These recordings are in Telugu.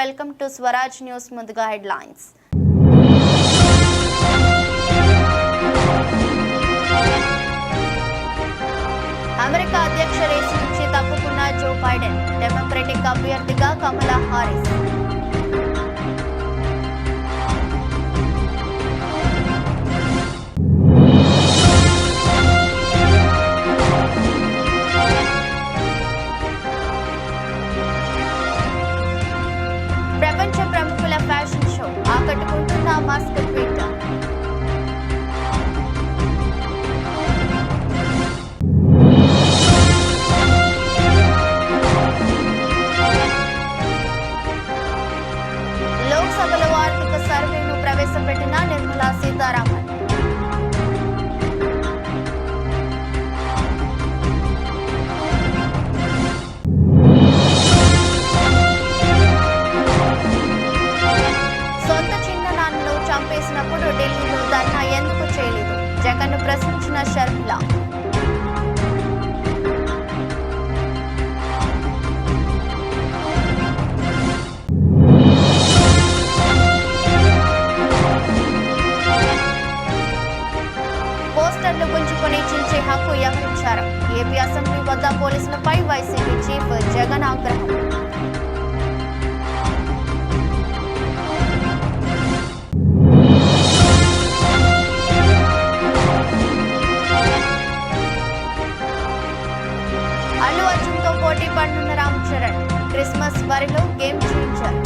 Welcome to Swaraj news. ముందుగా హెడ్లైన్స్. అమెరికా అధ్యక్ష రేసు నుంచి తప్పుకున్న జో బైడెన్, డెమోక్రటిక్ అభ్యర్థిగా కమలా హారిస్. ప్రపంచ ప్రముఖుల ఫ్యాషన్ షో ఆకట్టుకుంటున్న మాస్క్ ట్వీట్. లోక్సభలో ఆర్థిక సర్వేను ప్రవేశపెట్టిన నిర్మలా సీతారామన్. చంపేసినప్పుడు ఢిల్లీలో ధర్నా ఎందుకు చేయలేదు? జగన్ను ప్రశ్నించిన షర్మిల. పోస్టర్లు గుంజుకొని చించే హక్కు ఎవరిచ్చారు? ఏపీ అసెంబ్లీ వద్ద పోలీసులపై వైసీపీ చీఫ్ జగన్ ఆగ్రహం. అల్లు అర్జున్తో పోటీ పడనున్న రామ్ చరణ్, క్రిస్మస్ బరిలో గేమ్ చేంజర్.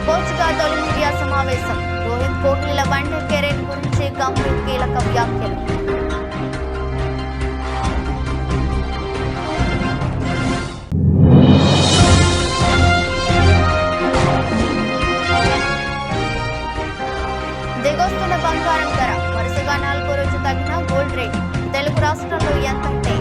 కోచ్గా తొలి మీడియా సమావేశం. రోహిత్ కోహ్లీల వన్డే కెరీర్ గురించి గంభీర్ కీలక వ్యాఖ్యలు. దిగొస్తున్న బంగారం ధర వరుసగా 4వ రోజు తగ్గిన గోల్డ్ రేట్. తెలుగు రాష్ట్రాల్లో ఎంతంటే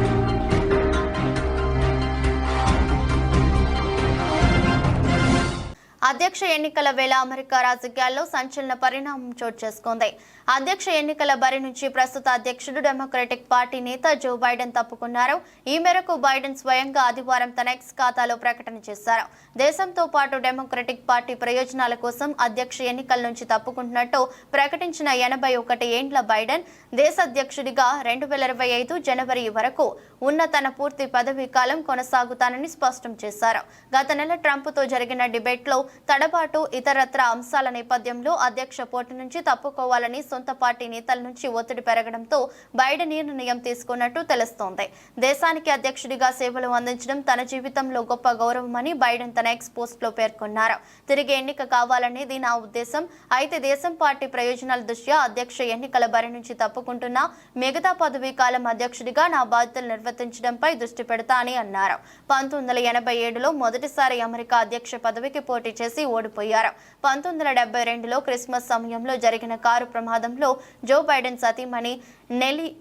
అధ్యక్ష ఎన్నికల వేళ అమెరికా రాజకీయాల్లో సంచలన పరిణామం చోటు చేసుకుంది. అధ్యక్ష ఎన్నికల బరి నుంచి ప్రస్తుత అధ్యక్షుడు డెమోక్రటిక్ పార్టీ నేత జో బైడెన్ తప్పుకున్నారు. ఈ మేరకు బైడెన్ స్వయంగా ఆదివారం తన ఎక్స్ ఖాతాలో ప్రకటన చేశారు. దేశంతో పాటు డెమోక్రటిక్ పార్టీ ప్రయోజనాల కోసం అధ్యక్ష ఎన్నికల నుంచి తప్పుకుంటున్నట్టు ప్రకటించిన 81 ఏండ్ల బైడెన్ దేశ అధ్యక్షుడిగా 2025 జనవరి వరకు ఉన్న తన పూర్తి పదవీ కాలం కొనసాగుతానని స్పష్టం చేశారు. గత నెల ట్రంప్తో జరిగిన డిబేట్లో తడబాటు ఇతరత్ర అంశాల నేపథ్యంలో అధ్యక్ష పోటీ నుంచి తప్పుకోవాలని సొంత పార్టీ నేతల నుంచి ఒత్తిడి పెరగడంతో బైడెన్ ఈ నిర్ణయం తీసుకున్నట్టు తెలుస్తోంది. దేశానికి అధ్యక్షుడిగా సేవలు అందించడం తన జీవితంలో గొప్ప గౌరవమని బైడెన్ తన ఎక్స్ పోస్ట్ లో పేర్కొన్నారు. తిరిగి ఎన్నిక కావాలనేది నా ఉద్దేశం. అయితే దేశం పార్టీ ప్రయోజనాల దృష్ట్యా అధ్యక్ష ఎన్నికల బరి నుంచి తప్పుకుంటున్నా మిగతా పదవీ కాలం అధ్యక్షుడిగా నా బాధ్యతలు నిర్వర్తించడంపై దృష్టి పెడతా అని అన్నారు. 1987లో మొదటిసారి అమెరికా అధ్యక్ష పదవికి పోటీ చేసి ఓడిపోయారు. 1972లో క్రిస్మస్ సమయంలో జరిగిన కారు ప్రమాదంలో జో బైడెన్ సతీమణి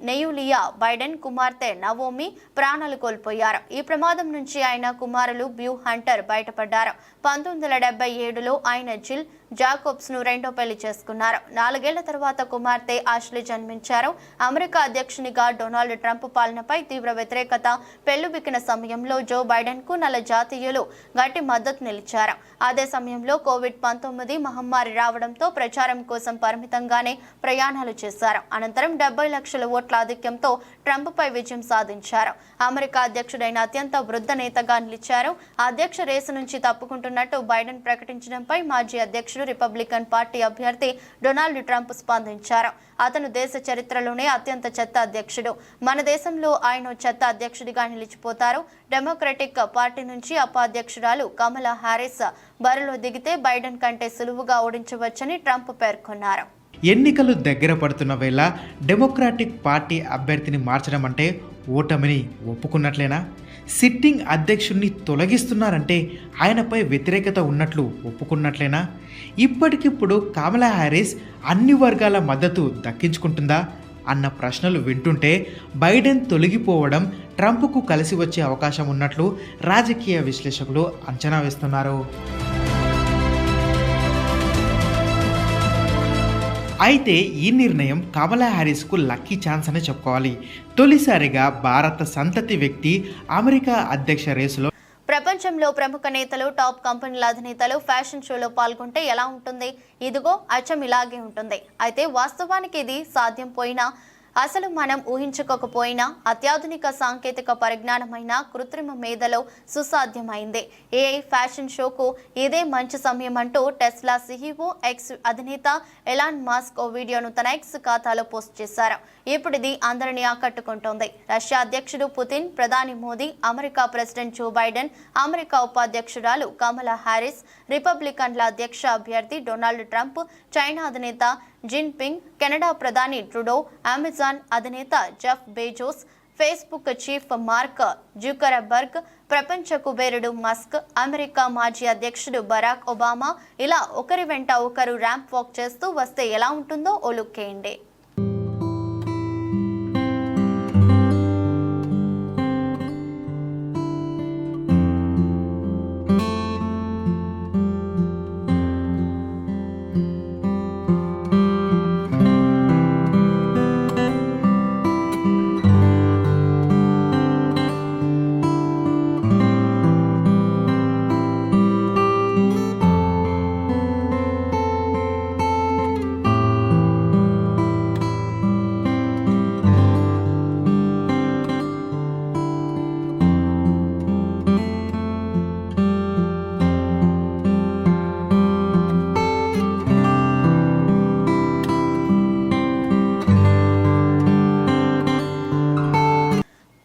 నెయులియా బైడెన్, కుమార్తె నవోమి ప్రాణాలు కోల్పోయారు. ఈ ప్రమాదం నుంచి ఆయన కుమారులు బ్యూ హంటర్ బయటపడ్డారు. 1977లో ఆయన జిల్ జాకోబ్స్ ను రెండో పెళ్లి చేసుకున్నారు. 4 ఏళ్ల తర్వాత కుమార్తె ఆష్లీ జన్మించారు. అమెరికా అధ్యక్షునిగా డొనాల్డ్ ట్రంప్ పాలనపై తీవ్ర వ్యతిరేకత పెళ్లుబిక్కిన సమయంలో జో బైడెన్ కు నల్ల జాతీయులు గట్టి మద్దతు నిలిచారు. అదే సమయంలో కోవిడ్-19 మహమ్మారి రావడంతో ప్రచారం కోసం పరిమితంగానే ప్రయాణాలు చేశారు. అనంతరం 70 లక్షల ఓట్ల ఆధిక్యంతో ట్రంప్ పై విజయం సాధించారు. అమెరికా అధ్యక్షుడైన అత్యంత వృద్ధ నేతగా నిలిచారు. అధ్యక్ష రేసు నుంచి తప్పుకుంటున్నట్టు బైడెన్ ప్రకటించడంపై మాజీ అధ్యక్షుడు రిపబ్లికన్ పార్టీ అభ్యర్థి డొనాల్డ్ ట్రంప్ స్పందించారు. అతను దేశ చరిత్రలోనే అత్యంత చెత్త అధ్యక్షుడు. మన దేశంలో ఆయన చెత్త అధ్యక్షుడిగా నిలిచిపోతారు. డెమోక్రటిక్ పార్టీ నుంచి ఉపాధ్యక్షురాలు కమలా హారిస్ బరిలో దిగితే బైడెన్ కంటే సులువుగా ఓడించవచ్చని ట్రంప్ పేర్కొన్నారు. ఎన్నికలు దగ్గర పడుతున్న వేళ డెమోక్రాటిక్ పార్టీ అభ్యర్థిని మార్చడం అంటే ఓటమిని ఒప్పుకున్నట్లేనా? సిట్టింగ్ అధ్యక్షుడిని తొలగిస్తున్నారంటే ఆయనపై వ్యతిరేకత ఉన్నట్లు ఒప్పుకున్నట్లేనా? ఇప్పటికిప్పుడు కమలా హ్యారిస్ అన్ని వర్గాల మద్దతు దక్కించుకుంటుందా అన్న ప్రశ్నలు వింటుంటే బైడెన్ తొలగిపోవడం ట్రంప్కు కలిసి వచ్చే అవకాశం ఉన్నట్లు రాజకీయ విశ్లేషకులు అంచనా వేస్తున్నారు. అయితే ఈ నిర్ణయం కమలా హ్యారిస్కు లక్కీ ఛాన్స్ అనే చెప్పుకోవాలి. తొలిసారిగా భారత సంతతి వ్యక్తి అమెరికా అధ్యక్ష రేసులో ప్రపంచంలో ప్రముఖ నేతలు, టాప్ కంపెనీల అధినేతలు ఫ్యాషన్ షోలో పాల్గొంటే ఎలా ఉంటుంది? ఇదిగో అచ్చం ఇలాగే ఉంటుంది. అయితే వాస్తవానికి ఇది సాధ్యం పోయినా, అసలు మనం ఊహించుకోకపోయినా అత్యాధునిక సాంకేతిక పరిజ్ఞానమైన కృత్రిమ మేధలో సుసాధ్యమైంది. ఏఐ ఫ్యాషన్ షోకు ఇదే మంచి సమయం అంటూ టెస్లా సీఈఓ ఎక్స్ అధినేత ఎలాన్ మస్క్ ఓ వీడియోను తన ఎక్స్ ఖాతాలో పోస్ట్ చేశారు. ఇప్పుడు ఇది అందరినీ ఆకట్టుకుంటోంది. రష్యా అధ్యక్షుడు పుతిన్, ప్రధాని Modi, America president Joe Biden, America ఉపాధ్యక్షురాలు కమలా హ్యారిస్, రిపబ్లికన్ల అధ్యక్ష అభ్యర్థి డొనాల్డ్ ట్రంప్, చైనా అధినేత జిన్పింగ్, కెనడా ప్రధాని ట్రుడో, అమెజాన్ అధినేత Jeff Bezos, Facebook chief Mark Zuckerberg, ప్రపంచ కుబేరుడు మస్క్, అమెరికా మాజీ అధ్యక్షుడు బరాక్ ఒబామా ఇలా ఒకరి వెంట ఒకరు ర్యాంప్ వాక్ చేస్తూ వస్తే ఎలా ఉంటుందో ఓ లుక్కేయండి.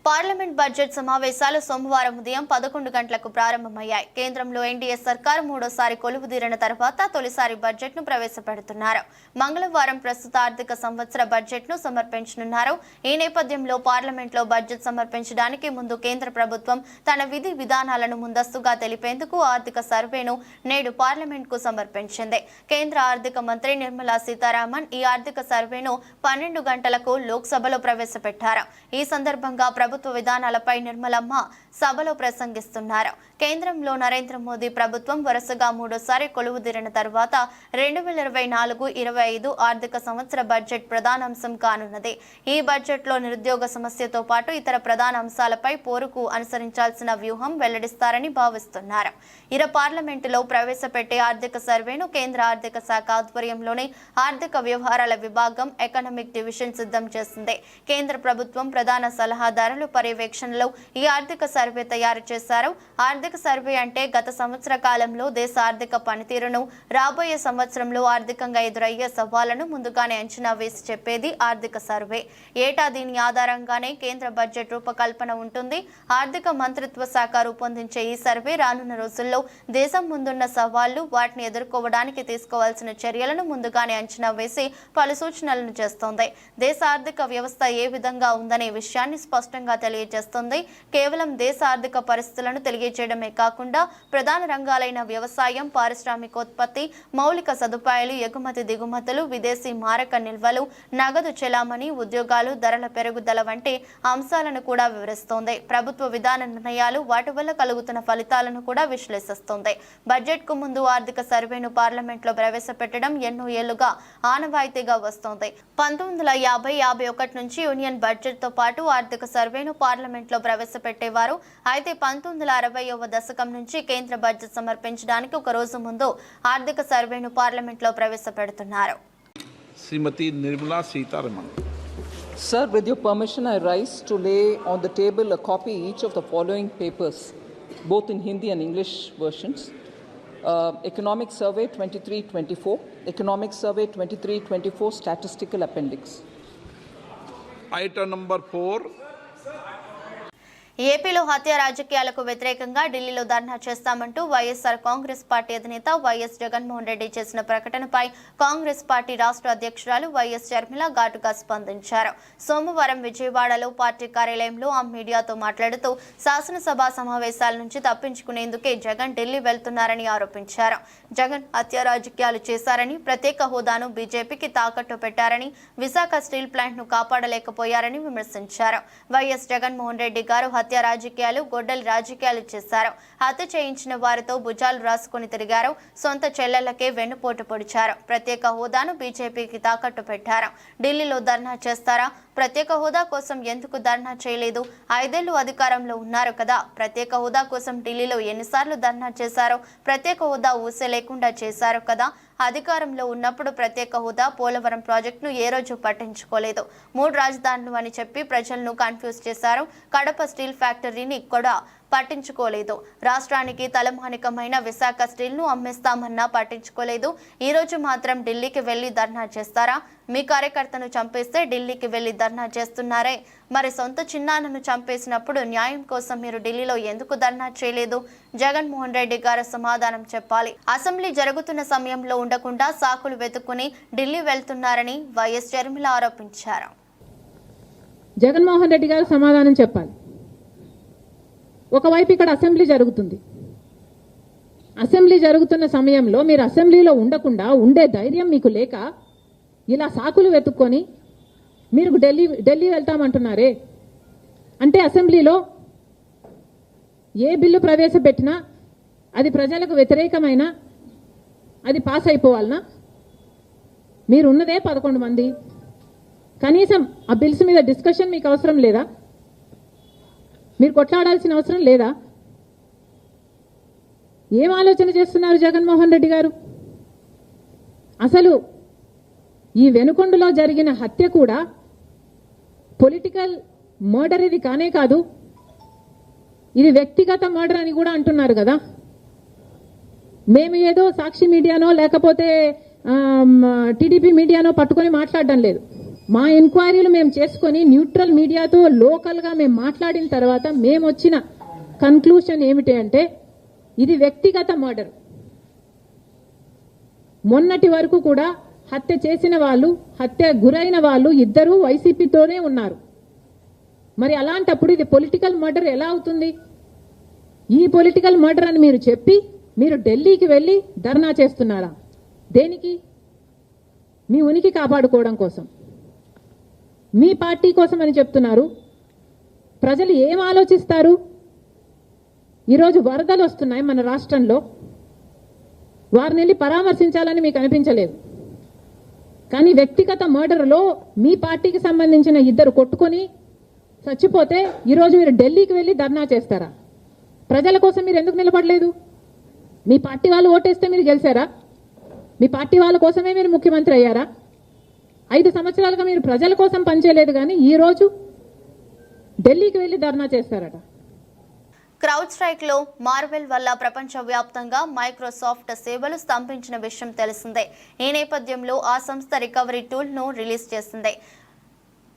పార్లమెంట్ బడ్జెట్ సమావేశాలు సోమవారం ఉదయం 11 గంటలకు ప్రారంభమయ్యాయి. కేంద్రంలో ఎన్డీఏ సర్కారు మూడోసారి కొలువుదీరిన తర్వాత తొలిసారి బడ్జెట్ను ప్రవేశపెడుతున్నారు. మంగళవారం ప్రస్తుత ఆర్థిక సంవత్సర బడ్జెట్ను సమర్పించనున్నారు. ఈ నేపథ్యంలో పార్లమెంట్లో బడ్జెట్ సమర్పించడానికి ముందు కేంద్ర ప్రభుత్వం తన విధి విధానాలను ముందస్తుగా తెలిపేందుకు ఆర్థిక సర్వేను నేడు పార్లమెంట్కు సమర్పించింది. కేంద్ర ఆర్థిక మంత్రి నిర్మలా సీతారామన్ ఈ ఆర్థిక సర్వేను 12 గంటలకు లోక్సభలో ప్రవేశపెట్టారు. ఈ సందర్భంగా ప్రభుత్వ విధానాలపై నిర్మలమ్మ సభలో ప్రసంగిస్తున్నారు. కేంద్రంలో నరేంద్ర మోదీ ప్రభుత్వం వరుసగా మూడోసారి కొలువుదీరిన తర్వాత 2024-25 ఆర్థిక సంవత్సర బడ్జెట్ ప్రధానాంశం కానున్నది. ఈ బడ్జెట్లో నిరుద్యోగ సమస్యతో పాటు ఇతర ప్రధాన అంశాలపై పోరుకు అనుసరించాల్సిన వ్యూహం వెల్లడిస్తారని భావిస్తున్నారు. పార్లమెంటులో ప్రవేశపెట్టే ఆర్థిక సర్వేను కేంద్ర ఆర్థిక శాఖ ఆధ్వర్యంలోని ఆర్థిక వ్యవహారాల విభాగం ఎకనామిక్ డివిజన్ సిద్ధం చేసింది. కేంద్ర ప్రభుత్వం ప్రధాన సలహాదారులు పర్యవేక్షణలో ఈ ఆర్థిక సర్వే తయారు చేశారు. ఆర్థిక సర్వే అంటే గత సంవత్సర కాలంలో దేశ ఆర్థిక పనితీరును, రాబోయే సంవత్సరంలో ఆర్థికంగా ఎదురయ్యే సవాళ్లను ముందుగానే అంచనా వేసి చెప్పేది ఆర్థిక సర్వే. ఏటా దీని ఆధారంగానే కేంద్ర బడ్జెట్ రూపకల్పన ఉంటుంది. ఆర్థిక మంత్రిత్వ శాఖ రూపొందించే ఈ సర్వే రానున్న రోజుల్లో దేశం ముందున్న సవాళ్లు, వాటిని ఎదుర్కోవడానికి తీసుకోవాల్సిన చర్యలను ముందుగానే అంచనా వేసి పలు సూచనలను చేస్తోంది. దేశ ఆర్థిక వ్యవస్థ ఏ విధంగా ఉందనే విషయాన్ని స్పష్టంగా తెలియజేస్తుంది. కేవలం దేశ ఆర్థిక పరిస్థితులను తెలియజేయడమే కాకుండా ప్రధాన రంగాలైన వ్యవసాయం, పారిశ్రామికోత్పత్తి, మౌలిక సదుపాయాలు, ఎగుమతి దిగుమతులు, విదేశీ మారక నిల్వలు, నగదు చెలామణి, ఉద్యోగాలు, ధరల పెరుగుదల వంటి అంశాలను కూడా వివరిస్తోంది. ప్రభుత్వ విధాన నిర్ణయాలు, వాటి వల్ల కలుగుతున్న ఫలితాలను కూడా విశ్లేషిస్తోంది. బడ్జెట్ కు ముందు ఆర్థిక సర్వేను పార్లమెంట్లో ప్రవేశపెట్టడం ఎన్నో ఏళ్లుగా ఆనవాయితీగా వస్తోంది. 1950-51 నుంచి యూనియన్ బడ్జెట్ తో పాటు ఆర్థిక సర్వేను పార్లమెంట్లో ప్రవేశపెట్టేవారు. అయితే 1960వ దశకం నుంచి కేంద్ర బడ్జెట్ సమర్పించడానికి ఒక రోజు ముందు ఆర్థిక సర్వేను పార్లమెంట్లో ప్రవేశపెడుతున్నారు. శ్రీమతి Nirmala Sitharaman. Sir, with your permission, I rise to lay on the table a copy each of the following papers, both in Hindi and English versions. Economic Survey 23-24, Economic Survey 23-24 Statistical Appendix. Item number 4. ఏపీలో హత్య రాజకీయాలకు వ్యతిరేకంగా ఢిల్లీలో ధర్నా చేస్తామంటూ వైఎస్ఆర్ కాంగ్రెస్ పార్టీ అధినేత వైఎస్ జగన్మోహన్ రెడ్డి చేసిన ప్రకటనపై కాంగ్రెస్ పార్టీ రాష్ట్ర అధ్యక్షురాలు వైఎస్ షర్మిల ఘాటుగా స్పందించారు. సోమవారం విజయవాడలో పార్టీ కార్యాలయంలో ఆమె మీడియాతో మాట్లాడుతూ శాసనసభ సమావేశాల నుంచి తప్పించుకునేందుకే జగన్ ఢిల్లీ వెళ్తున్నారని ఆరోపించారు. జగన్ హత్య రాజకీయాలు చేశారని, ప్రత్యేక హోదాను బీజేపీకి తాకట్టు పెట్టారని, విశాఖ స్టీల్ ప్లాంట్ ను కాపాడలేకపోయారని విమర్శించారు. వైఎస్ జగన్మోహన్ రెడ్డి గారు హత్య రాజకీయాలు, గొడ్డలి రాజకీయాలు చేశారు. హత్య చేయించిన వారితో భుజాలు రాసుకుని తిరిగారు. సొంత చెల్లెళ్లకే వెన్నుపోటు పొడిచారు. ప్రత్యేక హోదాను బీజేపీకి తాకట్టు పెట్టారు. ఢిల్లీలో ధర్నా చేస్తారా? ప్రత్యేక హోదా కోసం ఎందుకు ధర్నా చేయలేదు? 5 ఏళ్లు అధికారంలో ఉన్నారు కదా. ప్రత్యేక హోదా కోసం ఢిల్లీలో ఎన్నిసార్లు ధర్నా చేశారు? ప్రత్యేక హోదా ఊసే లేకుండా చేశారు కదా. అధికారంలో ఉన్నప్పుడు ప్రత్యేక హోదా, పోలవరం ప్రాజెక్టును ఏ రోజు పట్టించుకోలేదు. 3 రాజధానులు అని చెప్పి ప్రజలను కన్ఫ్యూజ్ చేశారు. కడప స్టీల్ ఫ్యాక్టరీని కూడా పట్టించుకోలేదు. రాష్ట్రానికి తలమానికమైన విశాఖ స్టీల్ను అమ్మేస్తామన్నా పట్టించుకోలేదు. ఈ రోజు మాత్రం ఢిల్లీకి వెళ్లి ధర్నా చేస్తారా? మీ కార్యకర్తను చంపేస్తే ఢిల్లీకి వెళ్లి ధర్నా చేస్తున్నారే, మరి సొంత చిన్నాన్నను చంపేసినప్పుడు న్యాయం కోసం మీరు ఢిల్లీలో ఎందుకు ధర్నా చేయలేదు? జగన్మోహన్ రెడ్డి గారు సమాధానం చెప్పాలి. అసెంబ్లీ జరుగుతున్న సమయంలో ఉండకుండా సాకులు వెతుక్కుని ఢిల్లీ వెళ్తున్నారని వైఎస్ షర్మిల ఆరోపించారు. జగన్మోహన్ రెడ్డి గారు సమాధానం చెప్పాలి. ఒకవైపు ఇక్కడ అసెంబ్లీ జరుగుతుంది. అసెంబ్లీ జరుగుతున్న సమయంలో మీరు అసెంబ్లీలో ఉండకుండా ఉండే ధైర్యం మీకు లేక ఇలా సాకులు వెతుక్కొని మీరు ఢిల్లీ వెళ్తామంటున్నారే. అంటే అసెంబ్లీలో ఏ బిల్లు ప్రవేశపెట్టినా అది ప్రజలకు వ్యతిరేకమైన అది పాస్ అయిపోవాలనా? మీరు ఉన్నదే 11 మంది. కనీసం ఆ బిల్స్ మీద డిస్కషన్ మీకు అవసరం లేదా? మీరు కొట్లాడాల్సిన అవసరం లేదా? ఏం ఆలోచన చేస్తున్నారు జగన్మోహన్ రెడ్డి గారు? అసలు ఈ వెనుకొండలో జరిగిన హత్య కూడా పొలిటికల్ మర్డర్ ఇది కానే కాదు, ఇది వ్యక్తిగత మర్డర్ అని కూడా అంటున్నారు కదా. మేము ఏదో సాక్షి మీడియానో లేకపోతే టీడీపీ మీడియానో పట్టుకొని మాట్లాడడం లేదు. మా ఎంక్వైరీలు మేము చేసుకొని న్యూట్రల్ మీడియాతో లోకల్గా మేము మాట్లాడిన తర్వాత మేము వచ్చిన కన్క్లూషన్ ఏమిటి అంటే ఇది వ్యక్తిగత మర్డర్. మొన్నటి వరకు కూడా హత్య చేసిన వాళ్ళు, హత్య గురైన వాళ్ళు ఇద్దరూ వైసీపీతోనే ఉన్నారు. మరి అలాంటప్పుడు ఇది పొలిటికల్ మర్డర్ ఎలా అవుతుంది? ఈ పొలిటికల్ మర్డర్ అని మీరు చెప్పి మీరు ఢిల్లీకి వెళ్ళి ధర్నా చేస్తున్నారా? దేనికి? మీ ఉనికి కాపాడుకోవడం కోసం, మీ పార్టీ కోసం అని చెప్తున్నారు. ప్రజలు ఏం ఆలోచిస్తారు? ఈరోజు వరదలు వస్తున్నాయి మన రాష్ట్రంలో, వారిని వెళ్ళి పరామర్శించాలని మీకు అనిపించలేదు. కానీ వ్యక్తిగత మర్డర్లో మీ పార్టీకి సంబంధించిన ఇద్దరు కొట్టుకొని చచ్చిపోతే ఈరోజు మీరు ఢిల్లీకి వెళ్ళి ధర్నా చేస్తారా? ప్రజల కోసం మీరు ఎందుకు నిలబడలేదు? మీ పార్టీ వాళ్ళు ఓటేస్తే మీరు గెలిచారా? మీ పార్టీ వాళ్ళ కోసమే మీరు ముఖ్యమంత్రి అయ్యారా? 5 సంవత్సరాలుగా మీరు ప్రజల కోసం పనిచేయలేదు, కానీ ఈరోజు ఢిల్లీకి వెళ్ళి ధర్నా చేస్తారట. క్రౌడ్ స్ట్రైక్ లో మార్వెల్ వల్ల ప్రపంచవ్యాప్తంగా మైక్రోసాఫ్ట్ సేవలు స్తంభించిన విషయం తెలిసిందే. ఈ నేపథ్యంలో ఆ సంస్థ రికవరీ టూల్ ను రిలీజ్ చేసింది.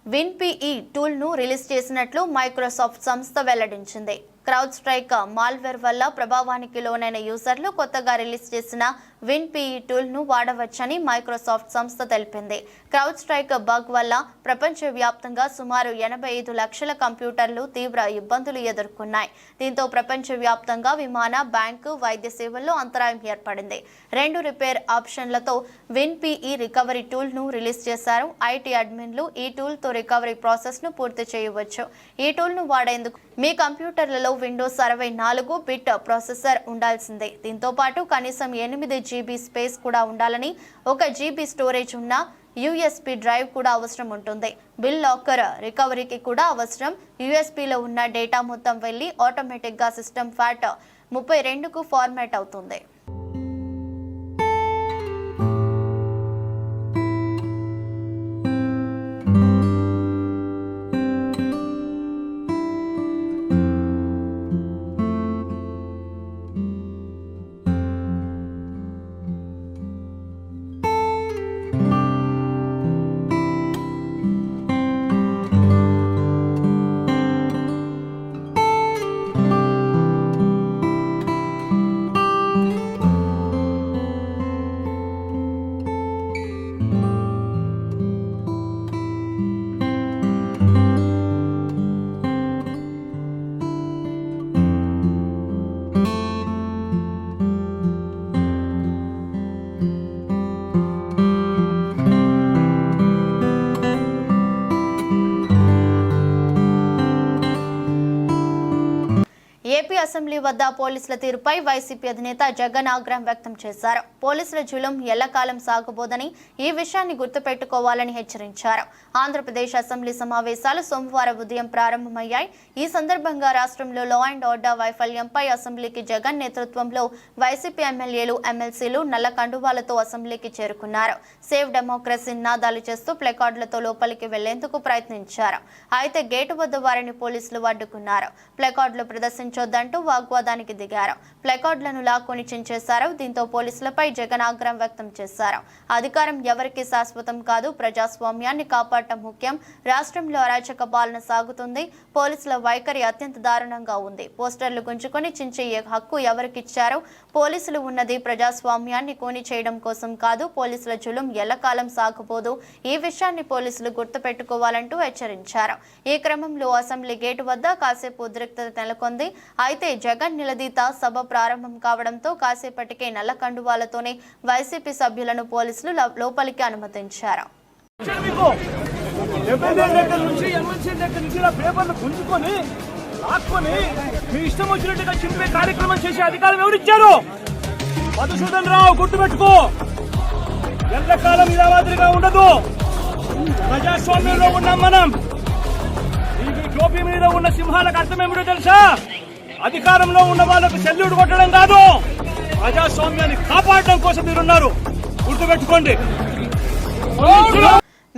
విన్పిఈ టూల్ ను రిలీజ్ చేసినట్లు మైక్రోసాఫ్ట్ సంస్థ వెల్లడించింది. క్రౌడ్ స్ట్రైక్ మాల్వేర్ వల్ల ప్రభావానికి లోనైన యూజర్లు కొత్తగా రిలీజ్ చేసిన విన్పిఈ టూల్ ను వాడవచ్చని మైక్రోసాఫ్ట్ సంస్థ తెలిపింది. క్రౌడ్ స్ట్రైక్ బగ్ వల్ల ప్రపంచవ్యాప్తంగా సుమారు 85 లక్షల కంప్యూటర్లు తీవ్ర ఇబ్బందులు ఎదుర్కొన్నాయి. దీంతో ప్రపంచవ్యాప్తంగా విమాన, బ్యాంకు, వైద్య సేవల్లో అంతరాయం ఏర్పడింది. 2 రిపేర్ ఆప్షన్లతో విన్పిఈ రికవరీ టూల్ ను రిలీజ్ చేశారు. ఐటీ అడ్మిన్లు ఈ టూల్ తో రికవరీ ప్రాసెస్ ను పూర్తి చేయవచ్చు. ఈ టూల్ ను వాడేందుకు మీ కంప్యూటర్లలో విండోస్ 64 బిట్ ప్రాసెసర్ ఉండాల్సిందే. దీంతో పాటు కనీసం 8 GB స్పేస్ కూడా ఉండాలని, 1 GB స్టోరేజ్ ఉన్న USB డ్రైవ్ కూడా అవసరం ఉంటుంది. బిల్ లాకర్ రికవరీకి కూడా అవసరం. USBలో ఉన్న డేటా మొత్తం వెళ్లి ఆటోమేటిక్గా సిస్టమ్ FAT 32కు ఫార్మాట్ అవుతుంది. ఏపీ అసెంబ్లీ వద్ద పోలీసుల తీరుపై వైసీపీ అధినేత జగన్ ఆగ్రహం వ్యక్తం చేశారు. పోలీసుల జులుం ఎల్లకాలం సాగబోదని ఈ విషయాన్ని గుర్తుపెట్టుకోవాలని హెచ్చరించారు. ఆంధ్రప్రదేశ్ అసెంబ్లీ సమావేశాలు సోమవారం ఉదయం ప్రారంభమయ్యాయి. ఈ సందర్భంగా రాష్ట్రంలో లా అండ్ ఆర్డర్ వైఫల్యంపై అసెంబ్లీకి జగన్ నేతృత్వంలో వైసీపీ ఎమ్మెల్యేలు, ఎమ్మెల్సీలు నల్ల కండువాలతో అసెంబ్లీకి చేరుకున్నారు. సేవ్ డెమోక్రసీ నినాదాలు చేస్తూ ప్లెకార్డులతో లోపలికి వెళ్లేందుకు ప్రయత్నించారు. అయితే గేటు వద్ద వారిని పోలీసులు అడ్డుకున్నారు. ప్లెకార్డులు ప్రదర్శించొద్దంటూ వాగ్వాదానికి దిగారు. ప్లెకార్డులను లాక్కొని చించేశారు. దీంతో పోలీసులపై జగన్ ఆగ్రహం వ్యక్తం చేశారు. అధికారం ఎవరికి శాశ్వతం కాదు, ప్రజాస్వామ్యాన్ని కాపాడటం ముఖ్యం. రాష్ట్రంలో అరాచక పాలన సాగుతుంది. పోలీసుల వైఖరి అత్యంత దారుణంగా ఉంది. పోస్టర్లు గుంజుకొని చించే హక్కు ఎవరికిచ్చారు? పోలీసులు ఉన్నది ప్రజాస్వామ్యాన్ని కోని చేయడం కోసం కాదు. పోలీసుల జులుం ఎల్లకాలం సాగబోదు. ఈ విషయాన్ని పోలీసులు గుర్తుపెట్టుకోవాలంటూ హెచ్చరించారు. ఈ క్రమంలో అసెంబ్లీ గేటు వద్ద కాసేపు ఉద్రిక్తత నెలకొంది. అయితే జగన్ నిలదీత సభ ప్రారంభం కావడంతో కాసేపటికే నల్ల కండువాలతోనే వైసీపీ సభ్యులను పోలీసులు లోపలికి అనుమతించారు. మధుసూదన్ రావు గుర్తుపెట్టుకో, ఎల్లకాలం ఇలా మాదిరిగా ఉండదు. ప్రజాస్వామ్యంలో ఉన్నాం మనం. ఈ టోపీ మీద ఉన్న సింహాలకు అర్థం ఏమిటో తెలుసా? అధికారంలో ఉన్న వాళ్ళకు సెల్యూట్ కొట్టడం కాదు, ప్రజాస్వామ్యాన్ని కాపాడడం కోసం మీరున్నారు. గుర్తుపెట్టుకోండి.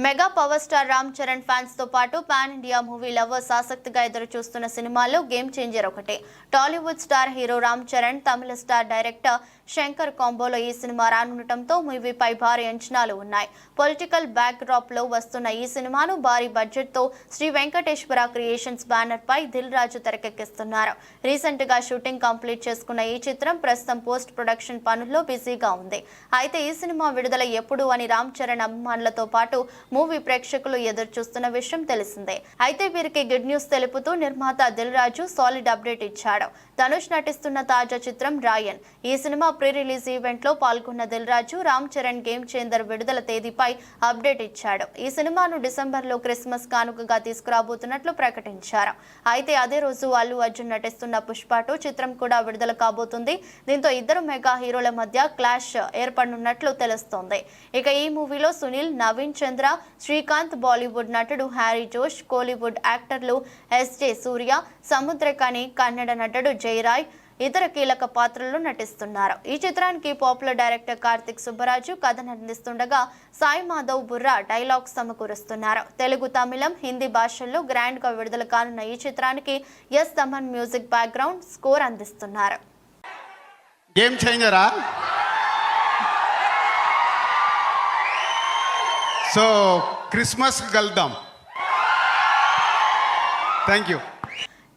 Mega power star Ram Charan fans తో పాటు పాన్ ఇండియా మూవీ లవర్స్ ఆసక్తిగా ఎదురు చూస్తున్న సినిమాల్లో గేమ్ చేంజర్ ఒకటి. టాలీవుడ్ స్టార్ హీరో రామ్ చరణ్, తమిళ స్టార్ డైరెక్టర్ శంకర్ కాంబోలో ఈ సినిమా రానుండటంతో మూవీపై భారీ అంచనాలు ఉన్నాయి. పొలిటికల్ బ్యాక్ డ్రాప్ లో వస్తున్న ఈ సినిమాను భారీ బడ్జెట్ తో శ్రీ వెంకటేశ్వర క్రియేషన్స్ బ్యానర్ పై దిల్ రాజు తెరకెక్కిస్తున్నారు. రీసెంట్ గా షూటింగ్ కంప్లీట్ చేసుకున్న ఈ చిత్రం ప్రస్తుతం పోస్ట్ ప్రొడక్షన్ పనుల్లో బిజీగా ఉంది. అయితే ఈ సినిమా విడుదల ఎప్పుడు అని రామ్ చరణ్ అభిమానులతో పాటు మూవీ ప్రేక్షకులు ఎదురు చూస్తున్న విషయం తెలిసిందే. అయితే వీరికి గుడ్ న్యూస్ తెలుపుతూ నిర్మాత దిల్ రాజు సాలిడ్ అప్డేట్ ఇచ్చాడు. ధనుష్ నటిస్తున్న తాజా చిత్రం రాయన్. ఈ సినిమా ప్రీ రిలీజ్ ఈవెంట్ లో పాల్గొన్న దిల్ రాజు రామ్ చరణ్ గేమ్ చేంజర్ విడుదల తేదీపై అప్డేట్ ఇచ్చాడు. ఈ సినిమాను డిసెంబర్ లో క్రిస్మస్ కానుకగా తీసుకురాబోతున్నట్లు ప్రకటించారు. అయితే అదే రోజు అల్లు అర్జున్ నటిస్తున్న పుష్ప 2 చిత్రం కూడా విడుదల కాబోతుంది. దీంతో ఇద్దరు మెగా హీరోల మధ్య క్లాష్ ఏర్పడనున్నట్లు తెలుస్తోంది. ఇక ఈ మూవీలో సునీల్, నవీన్ చంద్ర, శ్రీకాంత్, బాలీవుడ్ నటుడు హ్యారీ జోష్, కోలీవుడ్ యాక్టర్లు ఎస్జే సూర్య, సముద్రకని, కన్నడ నటుడు జయరాయ్ ఇతర కీలక పాత్రల్లో నటిస్తున్నారు. ఈ చిత్రానికి పాపులర్ డైరెక్టర్ కార్తిక్ సుబ్బరాజు కథను అందిస్తుండగా సాయి మాధవ్, బుర్రా డైలాగ్స్ సమకూరుస్తున్నారు. తెలుగు, తమిళం, హిందీ భాషల్లో గ్రాండ్ గా విడుదల కానున్న ఈ చిత్రానికి S Thaman music background score అందిస్తున్నారు. గేమ్ చేంజరా? సో క్రిస్మస్ కలుద్దాం. Thank you.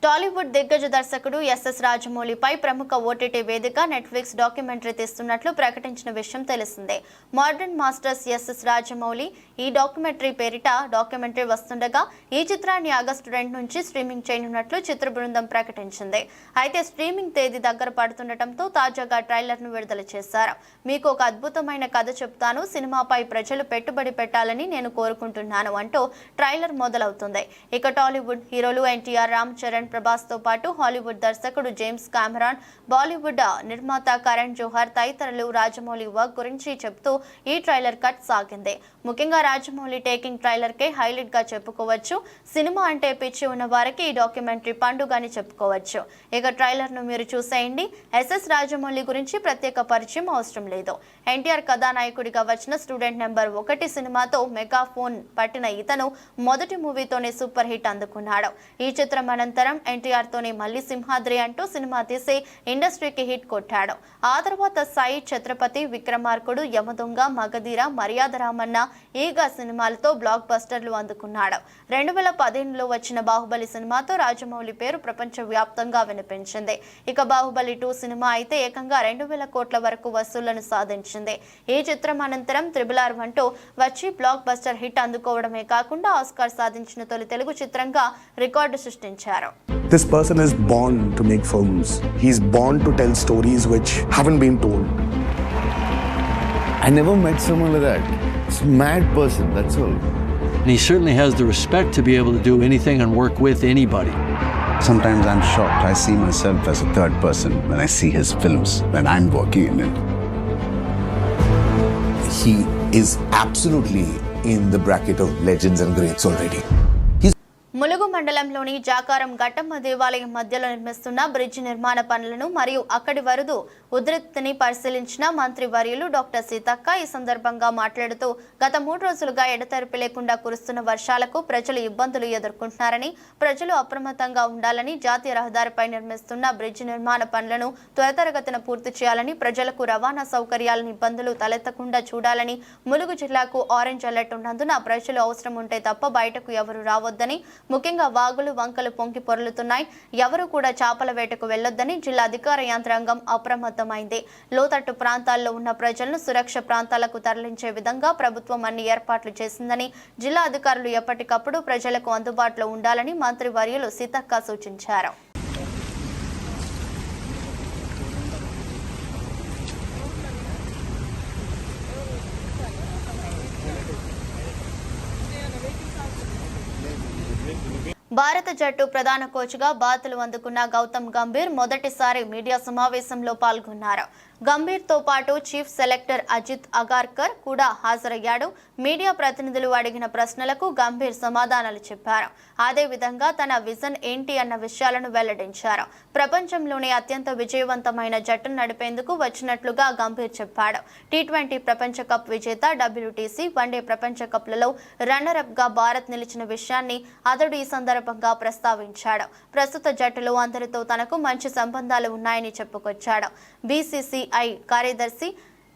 టాలీవుడ్ దిగ్గజ దర్శకుడు ఎస్ఎస్ రాజమౌళిపై ప్రముఖ ఓటీటీ వేదిక నెట్ఫ్లిక్స్ డాక్యుమెంటరీ తీస్తున్నట్లు ప్రకటించిన విషయం తెలిసిందే. మోడర్న్ మాస్టర్స్ ఎస్ఎస్ రాజమౌళి ఈ డాక్యుమెంటరీ పేరిట డాక్యుమెంటరీ వస్తుండగా ఈ చిత్రాన్ని ఆగస్టు 2 నుంచి స్ట్రీమింగ్ చేయనున్నట్లు చిత్ర బృందం ప్రకటించింది. అయితే స్ట్రీమింగ్ తేదీ దగ్గర పడుతుండటంతో తాజాగా ట్రైలర్ను విడుదల చేశారు. మీకు ఒక అద్భుతమైన కథ చెప్తాను, సినిమాపై ప్రజలు పెట్టుబడి పెట్టాలని నేను కోరుకుంటున్నాను అంటూ ట్రైలర్ మొదలవుతుంది. ఇక టాలీవుడ్ హీరోలు ఎన్టీఆర్, రామ్ చరణ్, ప్రభాస్ తో పాటు హాలీవుడ్ దర్శకుడు జేమ్స్ కామెరాన్, బాలీవుడ్ నిర్మాత కరణ్ జోహర్ తదితరులు రాజమౌళి వర్క్ గురించి చెప్తూ ఈ ట్రైలర్ కట్ సాగింది. ముఖ్యంగా రాజమౌళి టేకింగ్ ట్రైలర్ కే హైలైట్ గా చెప్పుకోవచ్చు. సినిమా అంటే పిచ్చి ఉన్న వారికి ఈ డాక్యుమెంటరీ పండుగ అని చెప్పుకోవచ్చు. ఇక ట్రైలర్ ను మీరు చూసేయండి. ఎస్ఎస్ రాజమౌళి గురించి ప్రత్యేక పరిచయం అవసరం లేదు. ఎన్టీఆర్ కథానాయకుడిగా వచ్చిన స్టూడెంట్ నెంబర్ 1 సినిమాతో మెగా ఫోన్ పట్టిన ఇతను మొదటి మూవీతోనే సూపర్ హిట్ అందుకున్నాడు. ఈ చిత్రం అనంతరం ఎన్టీఆర్ తోనే మళ్ళీ సింహాద్రి అంటూ సినిమా తీసి ఇండస్ట్రీకి హిట్ కొట్టాడు. ఆ తర్వాత సాయి, ఛత్రపతి, విక్రమార్కుడు, యమదొంగ, మగధీర, మర్యాద రామన్న, ఈగా సినిమాలతో బ్లాక్ బస్టర్లు అందుకున్నాడు. 2015లో వచ్చిన బాహుబలి సినిమాతో రాజమౌళి పేరు ప్రపంచ వ్యాప్తంగా వినిపించింది. ఇక బాహుబలి 2 సినిమా అయితే ఏకంగా 2000 కోట్ల వరకు వసూళ్లను సాధించింది. ఈ చిత్రం అనంతరం RRR అంటూ వచ్చి బ్లాక్ బస్టర్ హిట్ అందుకోవడమే కాకుండా ఆస్కార్ సాధించిన తొలి తెలుగు చిత్రంగా రికార్డు సృష్టించారు. This person is born to make films. He's born to tell stories which haven't been told. I never met someone like that. It's a mad person, that's all. And he certainly has the respect to be able to do anything and work with anybody. Sometimes I'm shocked. I see myself as a third person when I see his films, when I'm working in it. He is absolutely in the bracket of legends and greats already. Mulugu మండలంలోని జాకారం ఘట్టమ్మ దేవాలయం మధ్యలో నిర్మిస్తున్న బ్రిడ్జి నిర్మాణ పనులను మరియు అక్కడి వరద ఉధృతిని పరిశీలించిన మంత్రి వర్యులు డాక్టర్ సీతక్క ఈ సందర్భంగా మాట్లాడుతూ గత 3 రోజులుగా ఎడతెరిపి లేకుండా కురుస్తున్న వర్షాలకు ప్రజలు ఇబ్బందులు ఎదుర్కొంటున్నారని ప్రజలు అప్రమత్తంగా ఉండాలని జాతీయ రహదారిపై నిర్మిస్తున్న బ్రిడ్జి నిర్మాణ పనులను త్వరితగతిన పూర్తి చేయాలని ప్రజలకు రవాణా సౌకర్యాలను ఇబ్బందులు తలెత్తకుండా చూడాలని ములుగు జిల్లాకు ఆరెంజ్ అలర్ట్ ఉన్నందున ప్రజలు అవసరం ఉంటే తప్ప బయటకు ఎవరు రావద్దని ముఖ్యంగా వాగులు వంకలు పొంగి పొర్లుతున్నాయి ఎవరు కూడా చేపల వేటకు వెళ్లొద్దని జిల్లా అధికార యంత్రాంగం అప్రమత్తమైంది లోతట్టు ప్రాంతాల్లో ఉన్న ప్రజలను సురక్ష ప్రాంతాలకు తరలించే విధంగా ప్రభుత్వం అన్ని ఏర్పాట్లు చేసిందని జిల్లా అధికారులు ఎప్పటికప్పుడు ప్రజలకు అందుబాటులో ఉండాలని మంత్రి వర్యులు సీతక్క సూచించారు భారత జట్టు ప్రధాన కోచ్గా బాధ్యతలు అందుకున్న గౌతమ్ గంభీర్ మొదటిసారి మీడియా సమావేశంలో పాల్గొన్నారు. గంభీర్తో పాటు చీఫ్ సెలెక్టర్ అజిత్ అగార్కర్ కూడా హాజరయ్యాడు. మీడియా ప్రతినిధులు అడిగిన ప్రశ్నలకు గంభీర్ సమాధానాలు చెప్పారు. అదేవిధంగా తన విజన్ ఏంటి అన్న విషయాలను వెల్లడించారు. ప్రపంచంలోనే అత్యంత విజయవంతమైన జట్టును నడిపేందుకు వచ్చినట్లుగా గంభీర్ చెప్పాడు. టీ20 ప్రపంచ కప్ విజేత, WTC, వన్డే ప్రపంచ కప్లలో రన్నరప్ గా భారత్ నిలిచిన విషయాన్ని అతడు ఈ సందర్భంగా ప్రస్తావించాడు. ప్రస్తుత జట్టులో అందరితో తనకు మంచి సంబంధాలు ఉన్నాయని చెప్పుకొచ్చాడు. BCCI కార్యదర్శి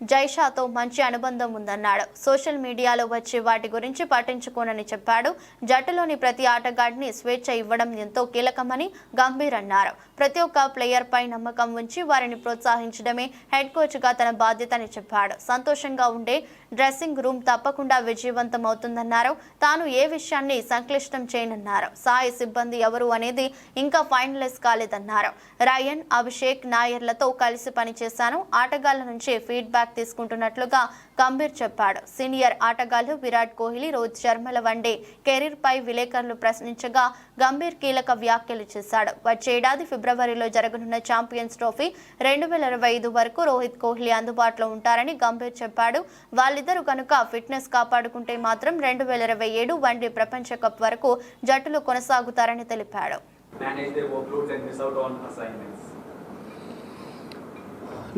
జైషాతో మంచి అనుబంధం ఉందన్నాడు. సోషల్ మీడియాలో వచ్చే వాటి గురించి పట్టించుకోనని చెప్పాడు. జట్టులోని ప్రతి ఆటగాడిని స్వేచ్ఛ ఇవ్వడం ఎంతో కీలకమని గంభీర్ అన్నారు. ప్రతి ఒక్క ప్లేయర్ పై నమ్మకం ఉంచి వారిని ప్రోత్సహించడమే హెడ్ కోచ్ గా తన బాధ్యతని చెప్పాడు. సంతోషంగా ఉండే డ్రెస్సింగ్ రూమ్ తప్పకుండా విజయవంతం అవుతుందన్నారు. తాను ఏ విషయాన్ని సంక్లిష్టం చేయనన్నారు. సాయి సిబ్బంది ఎవరు అనేది ఇంకా ఫైనలైజ్ కాలేదన్నారు. రయన్, అభిషేక్, నాయర్లతో కలిసి పనిచేశాను. ఆటగాళ్ల నుంచి ఫీడ్బ్యాక్ తీసుకుంటున్నట్లుగా గంభీర్ చెప్పాడు. సీనియర్ ఆటగాళ్లు విరాట్ కోహ్లీ, రోహిత్ శర్మల వన్డే కెరీర్ పై విలేకరులు ప్రశ్నించగా గంభీర్ కీలక వ్యాఖ్యలు చేశాడు. వచ్చే ఏడాది ఫిబ్రవరిలో జరగనున్న ఛాంపియన్స్ ట్రోఫీ 2025 వరకు రోహిత్ కోహ్లీ అందుబాటులో ఉంటారని గంభీర్ చెప్పాడు. వాళ్ళిద్దరూ కనుక ఫిట్నెస్ కాపాడుకుంటే మాత్రం 2027 వన్డే ప్రపంచ కప్ వరకు జట్టులు కొనసాగుతారని తెలిపాడు.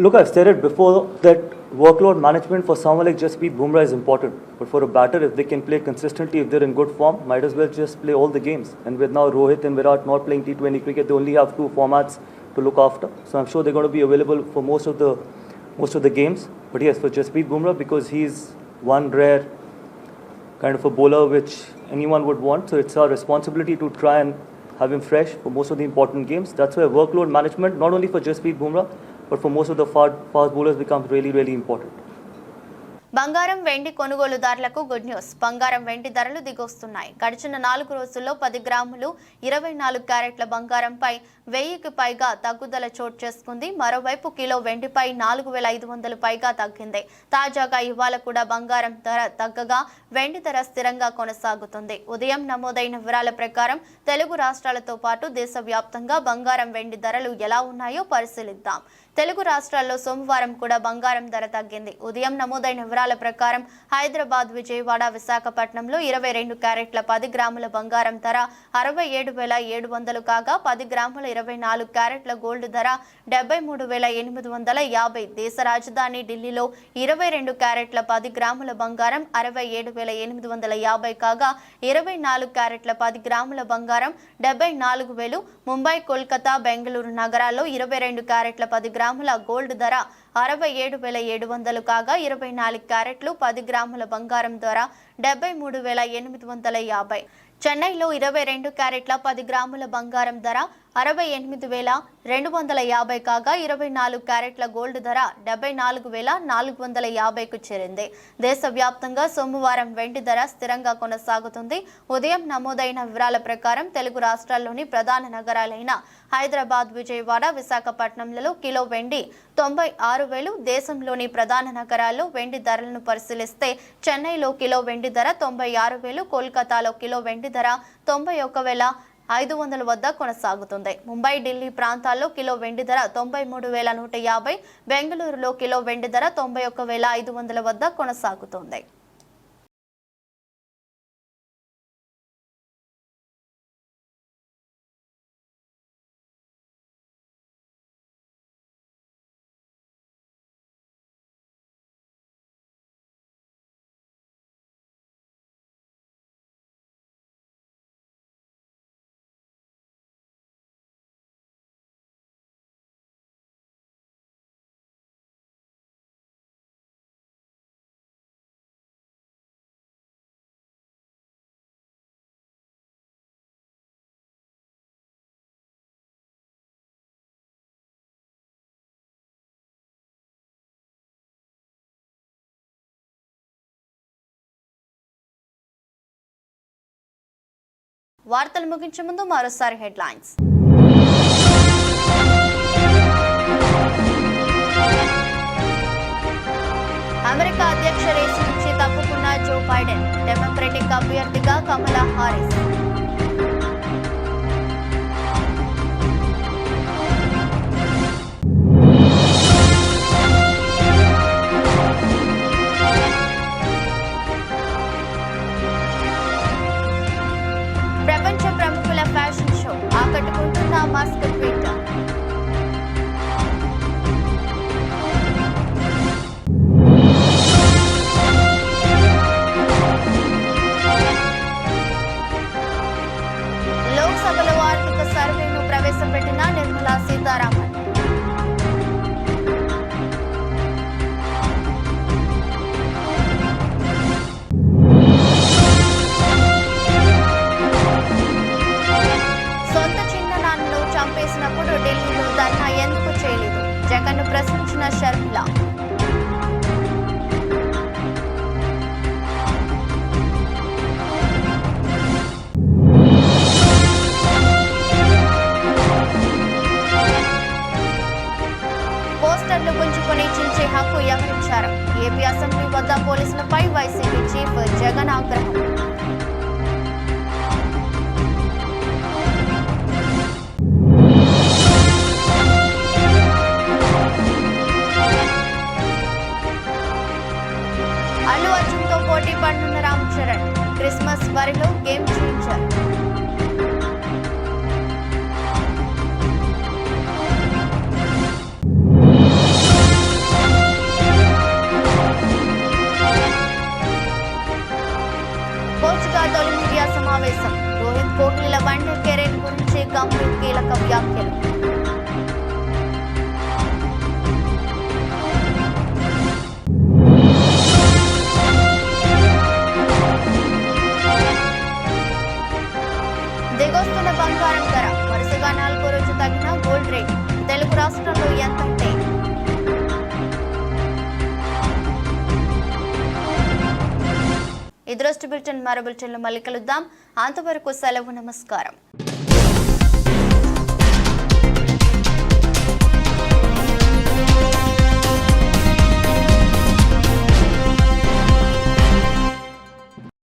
Look, I've said it before that workload management for someone like Jasprit Bumrah is important. But for a batter, if they can play consistently, if they're in good form, might as well just play all the games. And with now Rohit and Virat not playing T20 cricket, they only have 2 formats to look after. So I'm sure they're going to be available for most of the games. But yes, for Jasprit Bumrah, because he's one rare kind of a bowler which anyone would want, so it's our responsibility to try and have him fresh for most of the important games. That's why workload management, not only for Jasprit Bumrah, but for most of the fast bowlers becomes really, really important. బంగారం వెండి కొనుగోలుదారులకు గుడ్ న్యూస్. బంగారం వెండి ధరలు దిగొస్తున్నాయి. గడిచిన 4 రోజుల్లో 10 గ్రాములు 24 క్యారెట్ల బంగారంపై 1000కి పైగా తగ్గుదల చోటు చేసుకుంది. మరోవైపు కిలో వెండిపై 4500 పైగా తగ్గింది. తాజాగా ఇవాళ కూడా బంగారం ధర తగ్గగా వెండి ధర స్థిరంగా కొనసాగుతుంది. ఉదయం నమోదైన వివరాల ప్రకారం తెలుగు రాష్ట్రాలతో పాటు దేశవ్యాప్తంగా బంగారం వెండి ధరలు ఎలా ఉన్నాయో పరిశీలిద్దాం. తెలుగు రాష్ట్రాల్లో సోమవారం కూడా బంగారం ధర తగ్గింది. ఉదయం నమోదైన వివరాల ప్రకారం హైదరాబాద్, విజయవాడ, విశాఖపట్నంలో 22 క్యారెట్ల 10 గ్రాముల బంగారం ధర 67,700 కాగా 10 గ్రాముల 24 క్యారెట్ల గోల్డ్ ధర 73,850. దేశ రాజధాని ఢిల్లీలో 22 క్యారెట్ల 10 గ్రాముల బంగారం 67,850 కాగా 24 క్యారెట్ల 10 గ్రాముల బంగారం 74,000. ముంబై, కోల్కతా, బెంగళూరు నగరాల్లో 22 క్యారెట్ల 10 గ్రాముల గోల్డ్ ధర 67,700 కాగా 24 క్యారెట్లు 10 గ్రాముల బంగారం ధర 73,850. చెన్నైలో 22 క్యారెట్ల 10 గ్రాముల బంగారం ధర 68,250 కాగా 24 క్యారెట్ల గోల్డ్ ధర 74,450కు చేరింది. దేశవ్యాప్తంగా సోమవారం వెండి ధర స్థిరంగా కొనసాగుతుంది. ఉదయం నమోదైన వివరాల ప్రకారం తెలుగు రాష్ట్రాల్లోని ప్రధాన నగరాలైన హైదరాబాద్, విజయవాడ, విశాఖపట్నంలలో కిలో వెండి 96,000. దేశంలోని ప్రధాన నగరాల్లో వెండి ధరలను పరిశీలిస్తే చెన్నైలో కిలో వెండి ధర 96,000, కోల్కతాలో కిలో వెండి ధర 91,000, 500 వద్ద కొనసాగుతుంది. ముంబై, ఢిల్లీ ప్రాంతాల్లో కిలో వెండి ధర 93,150, బెంగళూరులో కిలో వెండి ధర 91,500 వద్ద కొనసాగుతుంది. వార్తలు ముగించే ముందు మరోసారి హెడ్లైన్స్. అమెరికా అధ్యక్ష రేసు నుంచి తప్పుకున్న జో బైడెన్, డెమోక్రటిక్ అభ్యర్థిగా కమలా హారిస్. ప్రపంచ ప్రముఖుల ఫ్యాషన్ షో ఆకట్టుకుంటున్న మస్క్ ట్వీట్. లోక్సభలో ఆర్థిక సర్వేను ప్రవేశపెట్టిన నిర్మలా సీతారామన్. చంపేసినప్పుడు ఢిల్లీలో ధర్నా ఎందుకు చేయలేదు? జగన్ను ప్రశ్నించిన షర్మిల. పోస్టర్లు గుంజుకొని చించే హక్కు ఎవరిచ్చారు? ఏపీ అసెంబ్లీ వద్ద పోలీసులపై వైసీపీ చీఫ్ జగన్ ఆగ్రహం. అల్లు అర్జున్తో పోటీ పడనున్న రామ్ చరణ్, క్రిస్మస్ బరిలో గేమ్ చేంజర్. కోచ్గా తొలి మీడియా సమావేశం. రోహిత్, కోహ్లీల వన్డే కెరీర్ గురించి గంభీర్ కీలక వ్యాఖ్యలు. దిగొస్తున్న బంగారం ధర వరుసగా 4వ రోజు తగ్గిన గోల్డ్ రేట్. తెలుగు రాష్ట్రాల్లో ఎంతంటే ఈ దృష్టి బులెటిన్ మరో బులెటిన్లో మళ్ళీ కలుద్దాం. అంతవరకు సెలవు, నమస్కారం.